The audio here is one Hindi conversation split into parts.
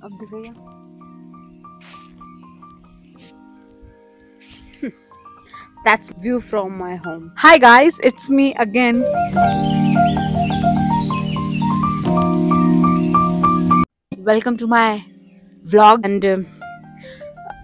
अब दिख रही है? That's view from my home. Hi guys, it's me again. Welcome to my vlog and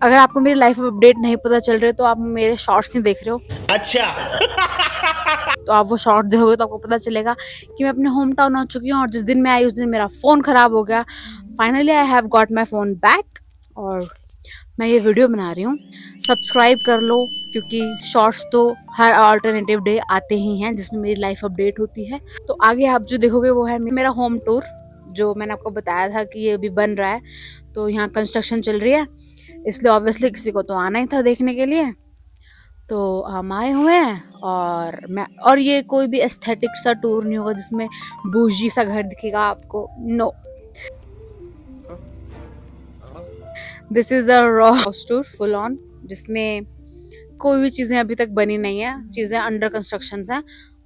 अगर आपको मेरी लाइफ अपडेट नहीं पता चल रहे तो आप मेरे शॉर्ट्स नहीं देख रहे हो। अच्छा। तो आप वो शॉर्ट देखोगे तो आपको पता चलेगा कि मैं अपने होम टाउन आ चुकी हूँ और जिस दिन मैं आई उस दिन मेरा फ़ोन ख़राब हो गया। Finally I have got my phone back और मैं ये वीडियो बना रही हूँ। सब्सक्राइब कर लो क्योंकि शॉर्ट्स तो हर अल्टरनेटिव डे आते ही हैं जिसमें मेरी लाइफ अपडेट होती है। तो आगे आप जो देखोगे वो है मेरा होम टूर, जो मैंने आपको बताया था कि ये अभी बन रहा है। तो यहाँ कंस्ट्रक्शन चल रही है, इसलिए ऑब्वियसली किसी को तो आना ही था देखने के लिए। तो हम आए हुए हैं और ये कोई भी एस्थेटिक सा टूर नहीं होगा जिसमें बूजी सा घर दिखेगा आपको। No, this is a raw house tour full on, जिसमें कोई भी चीज़ें अभी तक बनी नहीं है, चीज़ें अंडर कंस्ट्रक्शन हैं।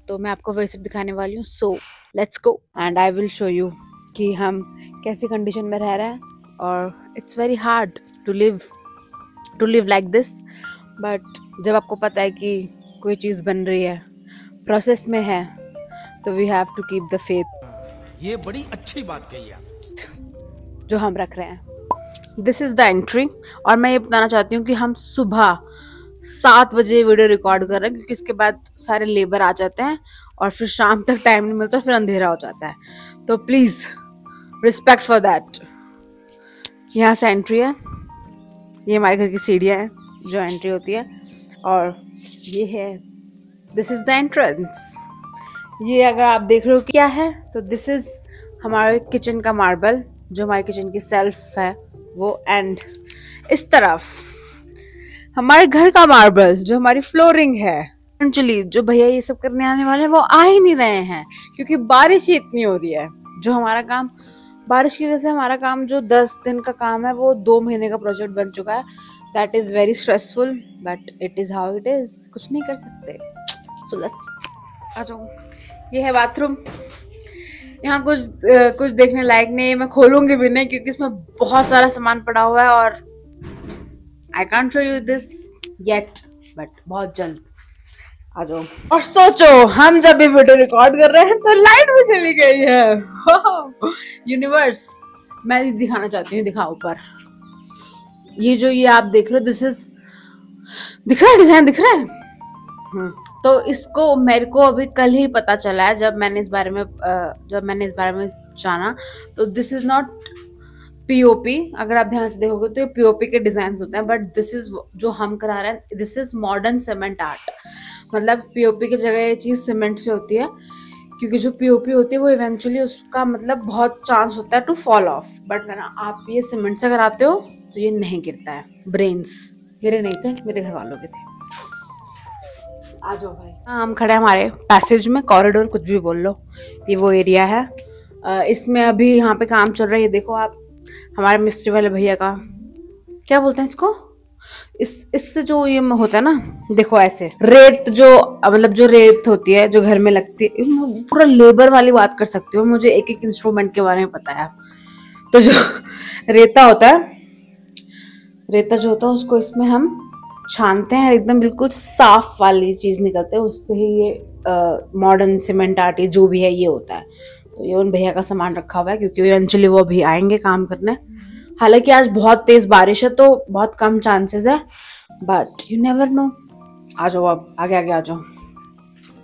तो मैं आपको वही सब दिखाने वाली हूँ। So let's go and I will show you कि हम कैसी कंडीशन में रह रहे हैं। और it's very hard to live like this, but जब आपको पता है कि कोई चीज़ बन रही है, प्रोसेस में है, तो we have to keep the faith. ये बड़ी अच्छी बात कही आप, जो हम रख रहे हैं। This is the entry. और मैं ये बताना चाहती हूँ कि हम सुबह 7 बजे वीडियो रिकॉर्ड कर रहे हैं क्योंकि इसके बाद सारे लेबर आ जाते हैं और फिर शाम तक टाइम नहीं मिलता, फिर अंधेरा हो जाता है। तो प्लीज़ रिस्पेक्ट फॉर दैट। यहाँ से एंट्री है, ये हमारे घर की सीढ़ियाँ हैं जो एंट्री होती है, और ये है, दिस इज़ द एंट्रेंस। ये अगर आप देख रहे हो क्या है, तो दिस इज़ हमारे किचन का मार्बल, जो हमारी किचन की सेल्फ है वो। एंड इस तरफ हमारे घर का मार्बल, जो हमारी फ्लोरिंग है। एक्चुअली जो भैया ये सब करने आने वाले हैं वो आ ही नहीं रहे हैं क्योंकि बारिश ही इतनी हो रही है। जो हमारा काम, बारिश की वजह से हमारा काम जो 10 दिन का काम है वो 2 महीने का प्रोजेक्ट बन चुका है। That is very stressful but it is how it is, कुछ नहीं कर सकते। सो लेट्स आ जाओ। ये है बाथरूम। यहाँ कुछ देखने लायक नहीं है, मैं खोलूंगी भी नहीं क्योंकि इसमें बहुत सारा सामान पड़ा हुआ है और I can't show you this yet, but बहुत जल्द आ जाओ। और सोचो, हम जब भी वीडियो रिकॉर्ड कर रहे हैं तो लाइट भी चली गई है। यूनिवर्स, मैं दिखाना चाहती हूँ, दिखाओ ऊपर। ये आप देख रहे हो, दिस इज, दिख रहा है डिजाइन, दिख रहा है। तो इसको मेरे को अभी कल ही पता चला है जब मैंने इस बारे में जाना। तो दिस इज नॉट पीओपी। अगर आप ध्यान से देखोगे तो ये पीओपी के डिजाइन होते हैं, बट दिस इज जो हम करा रहे हैं, this is modern cement art. मतलब पीओपी की जगह ये चीज सीमेंट से होती है क्योंकि जो पीओपी होती है वो इवेंचुअली उसका मतलब बहुत चांस होता है टू फॉल ऑफ। बट ना, आप ये सीमेंट से कराते हो तो ये नहीं गिरता है। ब्रेन्स मेरे नहीं थे, मेरे घर वालों के थे। आ जाओ भाई। हाँ, हम खड़े हैं हमारे पैसेज में, कॉरिडोर कुछ भी बोल लो, ये वो एरिया है। इसमें अभी यहाँ पे काम चल रहा है। ये देखो आप, हमारे मिस्त्री वाले भैया का, क्या बोलते हैं इसको, इससे जो ये होता है ना, देखो ऐसे रेत, जो मतलब जो रेत होती है जो घर में लगती है, पूरा लेबर वाली बात कर सकती हूँ, मुझे एक एक इंस्ट्रूमेंट के बारे में पता है। तो जो रेता होता है, रेता जो होता है उसको इसमें हम छानते हैं, एकदम बिल्कुल साफ वाली चीज निकलते है, उससे ही ये मॉडर्न सीमेंट आर्ट जो भी है ये होता है। तो ये उन भैया का सामान रखा हुआ है क्योंकि इवेंचुअली वो अभी आएंगे काम करने। हालांकि आज बहुत तेज बारिश है तो बहुत कम चांसेस है, बट यू नेवर नो। आ जाओ, अब आगे आगे आ जाओ।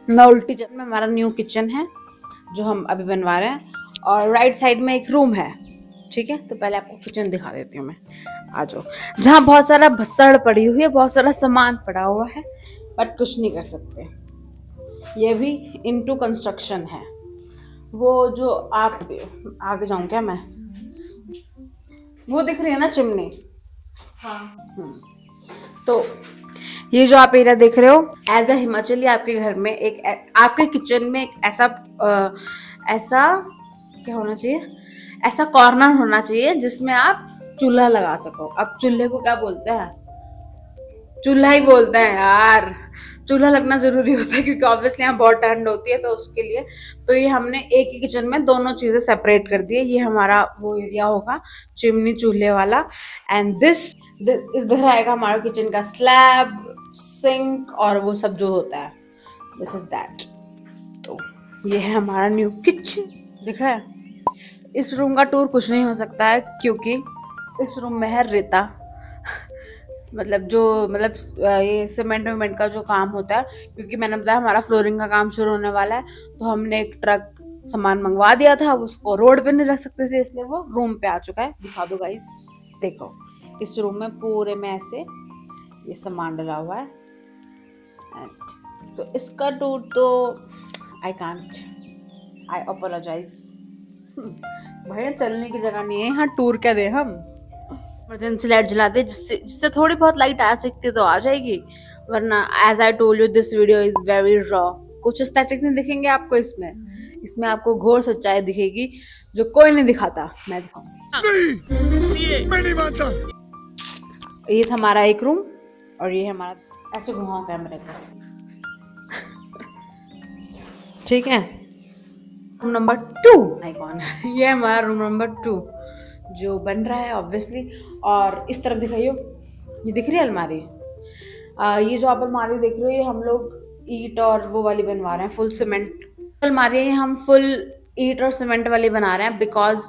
मैं उल्टी जब में, हमारा न्यू किचन है जो हम अभी बनवा रहे हैं, और राइट साइड में एक रूम है। ठीक है, तो पहले आपको किचन दिखा देती हूँ मैं। आ जाओ। जहाँ बहुत सारा भसड़ पड़ी हुई है, बहुत सारा सामान पड़ा हुआ है, बट कुछ नहीं कर सकते। ये भी इनटू कंस्ट्रक्शन है। वो जो आप आगे जाऊँ क्या मैं, वो दिख रही है ना चिमनी। हाँ। तो ये जो आप एरिया देख रहे हो, एज अ हिमाचली आपके घर में आपके किचन में एक ऐसा क्या होना चाहिए, ऐसा कॉर्नर होना चाहिए जिसमें आप चूल्हा लगा सको। अब चूल्हे को क्या बोलते हैं, चूल्हा ही बोलते हैं यार। चूल्हा लगना जरूरी होता है क्योंकि ऑब्वियसली यहाँ बहुत ठंड होती है, तो उसके लिए तो ये हमने एक ही किचन में दोनों चीजें सेपरेट कर दी है। ये हमारा वो एरिया होगा चिमनी चूल्हे वाला, एंड दिस इधर आएगा हमारा किचन का स्लैब, सिंक और वो सब जो होता है, दिस इज दैट। तो ये है हमारा न्यू किचन, दिख रहा है। इस रूम का टूर कुछ नहीं हो सकता है क्योंकि इस रूम में है रेता ये सीमेंट वेमेंट का जो काम होता है, क्योंकि मैंने बताया हमारा फ्लोरिंग का काम शुरू होने वाला है, तो हमने एक ट्रक सामान मंगवा दिया था, उसको रोड पे नहीं रख सकते थे, इसलिए वो रूम पे आ चुका है। दिखा दो गाइस, देखो इस रूम में पूरे में ऐसे ये सामान डला हुआ है। तो इसका टूर तो आई कांट, आई अपोलोजाइज भैया, चलने की जगह नहीं है यहाँ, टूर क्या दे हम। इमरजेंसी लाइट जला दे जिससे थोड़ी बहुत लाइट आ सकती है तो आ जाएगी, वरना as I told you this video is very raw. कुछ एस्थेटिक्स नहीं दिखेंगे आपको इसमें आपको घोर सच्चाई दिखेगी जो कोई नहीं दिखाता, मैं दिखाऊंगी। मैं नहीं मानता। ये था हमारा एक रूम, और ये हमारा, ऐसे घुमाओ कैमरे को, ठीक है। रूम नंबर 2 आइकॉन ये हमारा रूम नंबर 2 जो बन रहा है ऑब्वियसली। और इस तरफ दिखाइयो, ये दिख रही है अलमारी, ये जो आप अलमारी देख रहे हो ये हम लोग ईट और वो वाली बनवा रहे हैं, फुल सीमेंट अलमारी है, हम फुल ईट और सीमेंट वाली बना रहे हैं because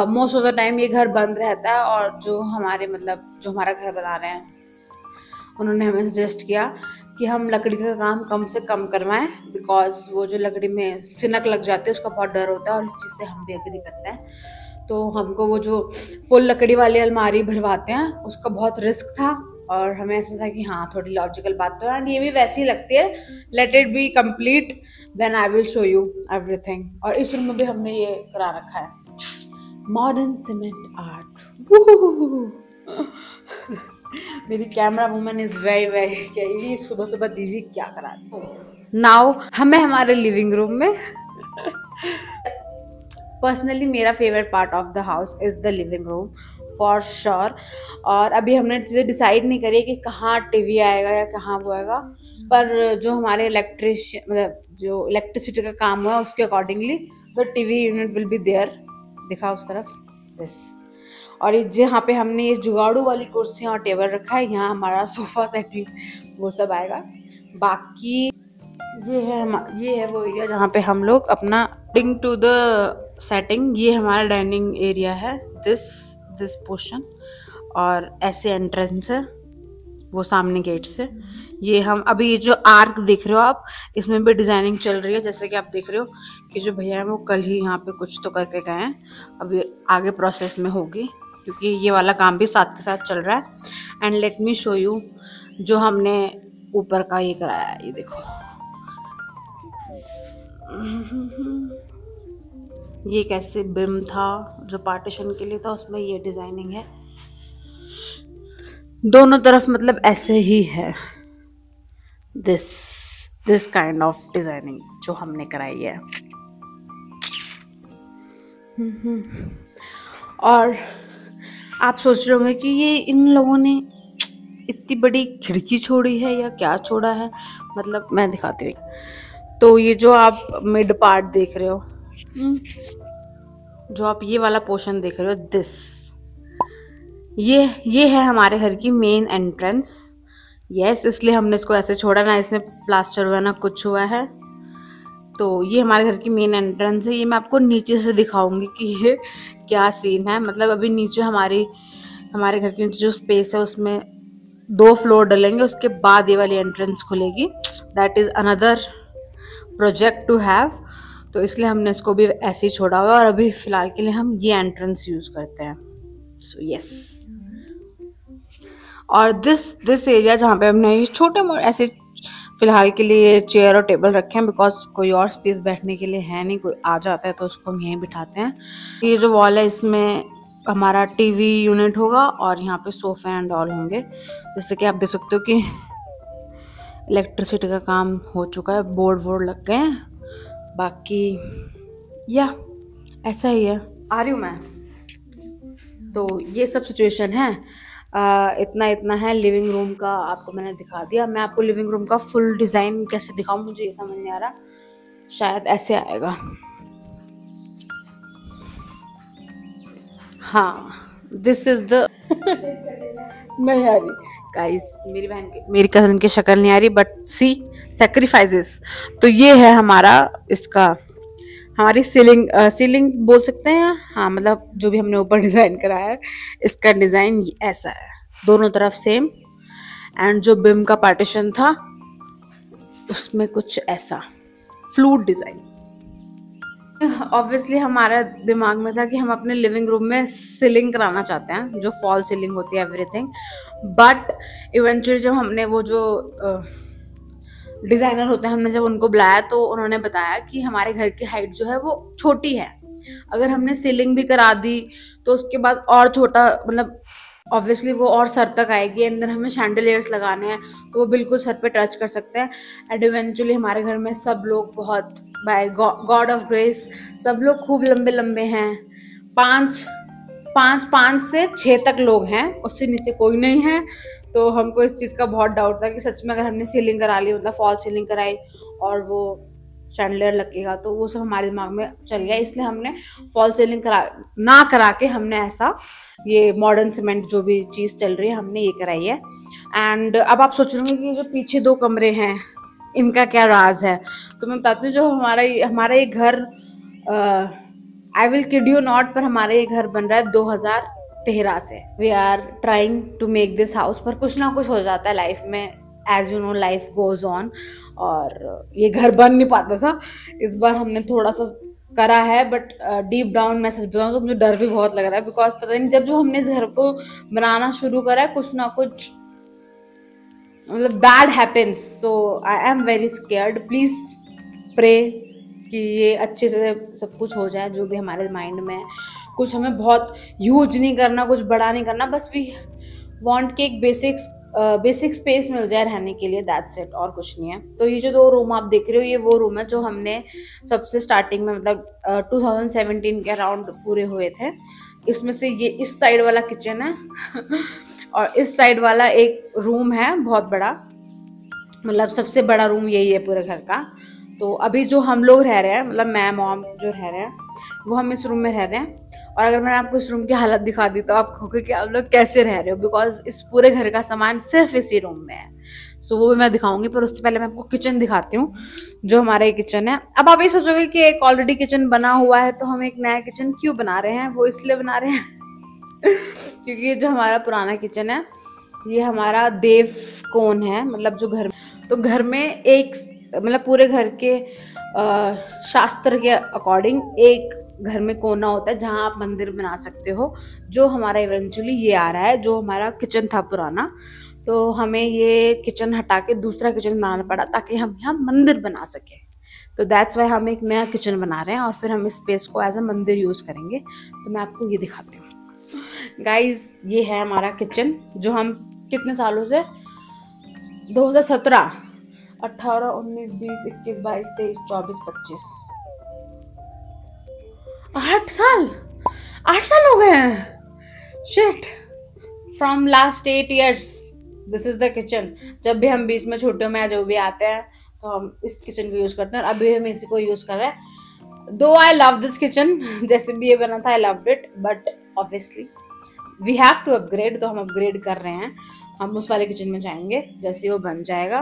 most of the time ये घर बंद रहता है। और जो हमारा घर बना रहे हैं उन्होंने हमें सजेस्ट किया कि हम लकड़ी का काम कम से कम करवाएं, बिकॉज वो जो लकड़ी में सिनक लग जाती है उसका बहुत डर होता है, और इस चीज़ से हम भी एग्री करते हैं। तो हमको वो जो फुल लकड़ी वाली अलमारी भरवाते हैं उसका बहुत रिस्क था, और हमें ऐसा था कि हाँ थोड़ी लॉजिकल बात तो है, एंड ये भी वैसी लगती है। Let it be complete then I will show you everything. और इस रूम में भी हमने ये करा रखा है, मॉडर्न सीमेंट आर्ट। मेरी camera woman is very very, क्या सुबह सुबह दीदी क्या करा नाउ। हमें हमारे लिविंग रूम में पर्सनली मेरा favourite part of the house is the living room for sure. और अभी हमने चीज़ें डिसाइड नहीं करी कि कहाँ टीवी आएगा या कहाँ वो आएगा, पर जो हमारे जो इलेक्ट्रिसिटी का काम हुआ उसके accordingly the TV unit will be there. दिखा उस तरफ, दिस। और ये जहाँ पे हमने ये जुगाड़ू वाली कुर्सियाँ और टेबल रखा है, यहाँ हमारा सोफा सेटिंग वो सब आएगा। बाकी ये है वो एरिया जहाँ पे हम लोग अपना डिंग टू द सेटिंग। ये हमारा डाइनिंग एरिया है, दिस पोर्शन, और ऐसे एंट्रेंस है वो सामने गेट से। ये हम अभी ये जो आर्क देख रहे हो आप, इसमें भी डिजाइनिंग चल रही है, जैसे कि आप देख रहे हो कि जो भैया है वो कल ही यहाँ पे कुछ तो करके गए हैं, अभी आगे प्रोसेस में होगी क्योंकि ये वाला काम भी साथ के साथ चल रहा है। And let me show you जो हमने ऊपर का ये कराया है, ये देखो, ये कैसे बिम था जो पार्टीशन के लिए था, उसमें ये डिजाइनिंग है दोनों तरफ, मतलब ऐसे ही है दिस काइंड ऑफ डिजाइनिंग जो हमने कराई है। और आप सोच रहे होंगे कि ये इन लोगों ने इतनी बड़ी खिड़की छोड़ी है या क्या छोड़ा है, मतलब मैं दिखाती हूँ। तो ये जो आप मिड पार्ट देख रहे हो, जो आप ये वाला पोर्शन देख रहे हो, ये है हमारे घर की मेन एंट्रेंस। यस, इसलिए हमने इसको ऐसे छोड़ा, ना इसमें प्लास्टर हुआ ना कुछ हुआ है। तो ये हमारे घर की मेन एंट्रेंस है। ये मैं आपको नीचे से दिखाऊंगी कि ये क्या सीन है। मतलब अभी नीचे हमारे घर के नीचे जो स्पेस है उसमें 2 फ्लोर डलेंगे, उसके बाद ये वाली एंट्रेंस खुलेगी। That is another project to have. तो इसलिए हमने इसको भी ऐसे ही छोड़ा हुआ है, और अभी फिलहाल के लिए हम ये एंट्रेंस यूज करते हैं। सो यस, और दिस एरिया जहाँ पे हमने ये छोटे मोटे ऐसे फिलहाल के लिए चेयर और टेबल रखे हैं, बिकॉज कोई और स्पेस बैठने के लिए है नहीं, कोई आ जाता है तो उसको हम यहीं बिठाते हैं। ये जो वॉल है इसमें हमारा टीवी यूनिट होगा, और यहाँ पे सोफे एंड ऑल होंगे। जैसे कि आप देख सकते हो कि इलेक्ट्रिसिटी का काम हो चुका है, बोर्ड वोर्ड लग गए हैं। बाकी या ऐसा ही है। आ रही हूँ मैं। तो ये सब सिचुएशन है। इतना इतना है लिविंग रूम का, आपको मैंने दिखा दिया। मैं आपको लिविंग रूम का फुल डिज़ाइन कैसे दिखाऊं, मुझे ये समझ नहीं आ रहा, शायद ऐसे आएगा। हाँ, दिस इज द नहीं आ रही गाइस, मेरी बहन की, मेरी कजन की शक्ल नहीं आ रही, बट सी सेक्रीफाइसेस। तो ये है हमारा इसका, हमारी सीलिंग, सीलिंग बोल सकते हैं, हाँ मतलब जो भी हमने ऊपर डिज़ाइन कराया है, इसका डिज़ाइन ऐसा है, दोनों तरफ सेम। एंड जो बिम का पार्टीशन था उसमें कुछ ऐसा फ्लूट डिज़ाइन। ऑब्वियसली हमारा दिमाग में था कि हम अपने लिविंग रूम में सीलिंग कराना चाहते हैं, जो फॉल सीलिंग होती है एवरीथिंग। बट इवेंचुअली जब हमने वो जो डिज़ाइनर होते हैं, हमने जब उनको बुलाया तो उन्होंने बताया कि हमारे घर की हाइट जो है वो छोटी है, अगर हमने सीलिंग भी करा दी तो उसके बाद और छोटा, मतलब ऑब्वियसली वो और सर तक आएगी, अंदर हमें शैंडलियर्स लगाने हैं तो वो बिल्कुल सर पे टच कर सकते हैं। एंड इवेंचुअली हमारे घर में सब लोग बहुत, बाय गॉड ऑफ ग्रेस, सब लोग खूब लंबे लंबे हैं, पाँच से 6 तक लोग हैं, उससे नीचे कोई नहीं है। तो हमको इस चीज़ का बहुत डाउट था कि सच में अगर हमने सीलिंग करा ली, मतलब फॉल सीलिंग कराई और वो शैंडलियर लगेगा, तो वो सब हमारे दिमाग में चल गया, इसलिए हमने फॉल सीलिंग ना करा के हमने ऐसा ये मॉडर्न सीमेंट जो भी चीज़ चल रही है हमने ये कराई है। एंड अब आप सोच रहे होंगे कि जो पीछे 2 कमरे हैं इनका क्या राज है, तो मैं बताती हूँ। जो हमारा ये घर, I will kid you not, पर हमारा ये घर बन रहा है 2013 से। We are trying to make this house, पर कुछ ना कुछ हो जाता है लाइफ में, as you know life goes on, और ये घर बन नहीं पाता था। इस बार हमने थोड़ा सा करा है, बट डीप डाउन मैं सच बताऊँ तो मुझे डर भी बहुत लग रहा है, बिकॉज पता नहीं जब हमने इस घर को बनाना शुरू करा है कुछ ना कुछ मतलब bad happens, so I am very scared. Please pray कि ये अच्छे से सब कुछ हो जाए जो भी हमारे माइंड में है। कुछ हमें बहुत ह्यूज नहीं करना, कुछ बड़ा नहीं करना, बस वी वांट कि एक बेसिक स्पेस मिल जाए रहने के लिए, दैट्स इट, और कुछ नहीं है। तो ये जो 2 रूम आप देख रहे हो, ये वो रूम है जो हमने सबसे स्टार्टिंग में, मतलब 2017 के अराउंड पूरे हुए थे। इसमें से ये इस साइड वाला किचन है और इस साइड वाला एक रूम है बहुत बड़ा, मतलब सबसे बड़ा रूम यही है पूरे घर का। तो अभी जो हम लोग रह रहे हैं, मतलब मैं मॉम जो रह रहे हैं, वो हम इस रूम में रह रहे हैं। और अगर मैंने आपको इस रूम की हालत दिखा दी तो आप कहोगे कि आप लोग कैसे रह रहे हो, बिकॉज इस पूरे घर का सामान सिर्फ इसी रूम में है। सो वो भी मैं दिखाऊंगी, पर उससे पहले मैं आपको किचन दिखाती हूँ, जो हमारा ये किचन है। अब आप ये सोचोगे कि एक ऑलरेडी किचन बना हुआ है तो हम एक नया किचन क्यों बना रहे हैं। वो इसलिए बना रहे हैं क्योंकि ये जो हमारा पुराना किचन है, ये हमारा देव कोण है, मतलब जो घर में एक, मतलब पूरे घर के शास्त्र के अकॉर्डिंग एक घर में कोना होता है जहाँ आप मंदिर बना सकते हो। जो हमारा इवेंचुअली ये आ रहा है, जो हमारा किचन था पुराना, तो हमें ये किचन हटा के दूसरा किचन बनाना पड़ा ताकि हम यहाँ मंदिर बना सके। तो दैट्स वाई हम एक नया किचन बना रहे हैं और फिर हम इस स्पेस को एज अ मंदिर यूज़ करेंगे। तो मैं आपको ये दिखाती हूँ गाइज, ये है हमारा किचन जो हम कितने सालों से 2017, 18, 19, 20, 21, 22, 23, 24, 25, 8 साल हो गए हैं। Shit, from last 8 years this is the kitchen. जब भी हम बीच में छुट्टियों में जो भी आते हैं तो हम इस किचन को यूज करते हैं, और अभी हम इसी को यूज कर रहे हैं। दो आई लव दिस किचन, जैसे भी ये बना था I loved it, but obviously we have to upgrade, तो हम अपग्रेड कर रहे हैं। हम उस वाले किचन में जाएंगे जैसे वो बन जाएगा।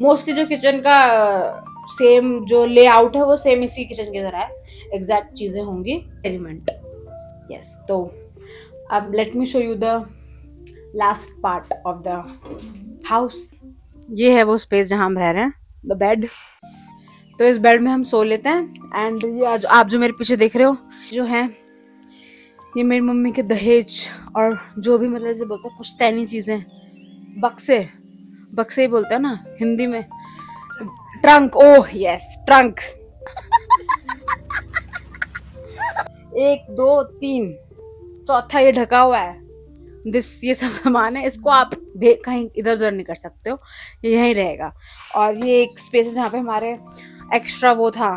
मोस्टली जो किचन का सेम जो लेआउट है वो सेम इसी किचन की तरह है, एग्जैक्ट चीज़ें होंगी, एलिमेंट। यस, तो अब let me show you the last part of the house. ये है वो स्पेस जहाँ हम रह रहे हैं, द बेड। तो इस बेड में हम सो लेते हैं। एंड ये आज आप जो मेरे पीछे देख रहे हो जो है, ये मेरी मम्मी के दहेज और जो भी मतलब जैसे बोलते हैं पुश्तैनी चीज़ें, बक्से ही बोलते हैं ना हिंदी में, ट्रंक, ओह यस ट्रंक। 1, 2, 3, चौथा ये ढका हुआ है, ये सब सामान है, इसको आप कहीं इधर उधर नहीं कर सकते हो, ये यहीं रहेगा। और ये एक स्पेस है जहाँ पे हमारे एक्स्ट्रा वो था,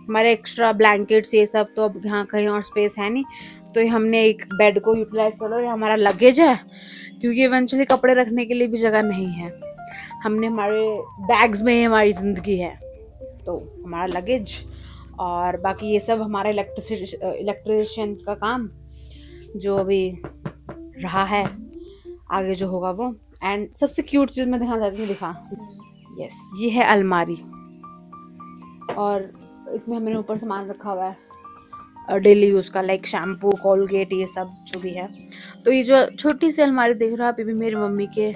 हमारे एक्स्ट्रा ब्लैंकेट्स ये सब, तो अब यहाँ कहीं और स्पेस है नहीं, तो हमने एक बेड को यूटिलाइज कर लो। हमारा लगेज है क्योंकि इवेंचुअली कपड़े रखने के लिए भी जगह नहीं है। हमने हमारे बैग्स में ही हमारी ज़िंदगी है, तो हमारा लगेज और बाकी ये सब हमारा इलेक्ट्रिशियन का काम जो अभी रहा है, आगे जो होगा वो। एंड सबसे क्यूट चीज़ मैं दिखाना चाहती हूँ, दिखा, यस, ये है अलमारी और इसमें हमने ऊपर सामान रखा हुआ है डेली यूज़ का, लाइक शैम्पू, कोलगेट, ये सब जो भी है। तो ये जो छोटी सी अलमारी देख रहे हो आप, ये भी मेरी मम्मी के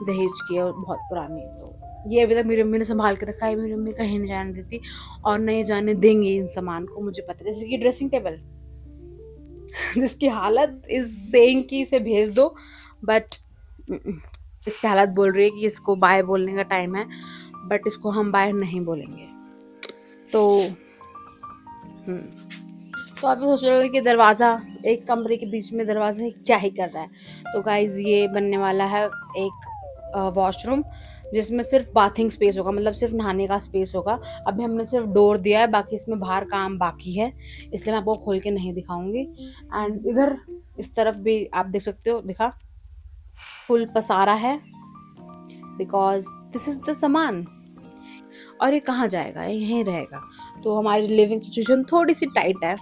दहेज की है और बहुत पुरानी है। तो ये अभी तक मेरी मम्मी ने संभाल के रखा है। मेरी मम्मी कहीं नहीं जाने देती और नहीं जाने देंगे इन सामान को, मुझे पता है। जैसे कि ड्रेसिंग टेबल जिसकी हालत इज सेइंग कि इसे भेज दो, बट इसकी हालत बोल रही है कि इसको बाय बोलने का टाइम है, बट इसको हम बाय नहीं बोलेंगे। तो तो आप सोच रहे हो कि दरवाज़ा, एक कमरे के बीच में दरवाज़ा क्या ही कर रहा है। तो गाइज ये बनने वाला है एक वॉशरूम जिसमें सिर्फ बाथिंग स्पेस होगा, मतलब सिर्फ नहाने का स्पेस होगा। अभी हमने सिर्फ डोर दिया है, बाकी इसमें बाहर काम बाकी है, इसलिए मैं आपको खोल के नहीं दिखाऊंगी। एंड इधर इस तरफ भी आप देख सकते हो, दिखा, फुल पसारा है बिकॉज दिस इज द सामान। और ये कहाँ जाएगा, ये यहीं रहेगा। तो हमारी लिविंग सिचुएशन थोड़ी सी टाइट है,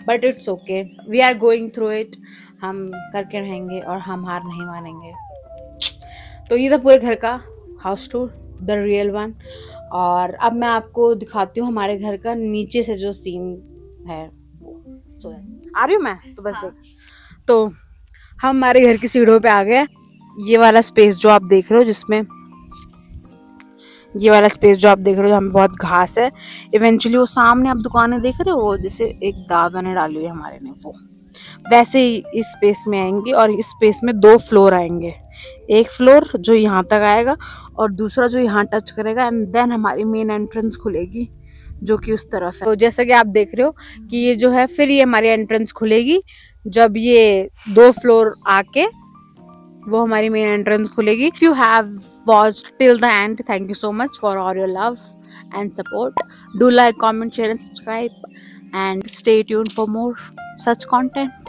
but it's okay, we are going through it. हम करके रहेंगे और हम हार नहीं मानेंगे। तो ये था पूरे घर का house tour, the real one. और अब मैं आपको दिखाती हूँ हमारे घर का नीचे से जो सीन है वो। आ रही हूँ मैं, तो बस देख। तो हम हमारे घर की सीढ़ियों पे आ गए। ये वाला स्पेस जो आप देख रहे हो, जिसमें ये वाला स्पेस जो आप देख रहे हो, जहाँ बहुत घास है, इवेंचुअली वो सामने आप दुकानें देख रहे हो, वो जैसे एक दादा ने डाली है हमारे ने, वो वैसे ही इस स्पेस में आएंगी। और इस स्पेस में 2 फ्लोर आएंगे, एक फ्लोर जो यहाँ तक आएगा और दूसरा जो यहाँ टच करेगा, एंड देन हमारी मेन एंट्रेंस खुलेगी जो कि उस तरफ है। तो जैसा कि आप देख रहे हो कि ये जो है, फिर ये हमारी एंट्रेंस खुलेगी जब ये 2 फ्लोर आके वो हमारी मेन एंट्रेंस खुलेगी। If you have watched till the end, thank you so much for all your love and support. Do like, comment, share and subscribe, and stay tuned for more such content.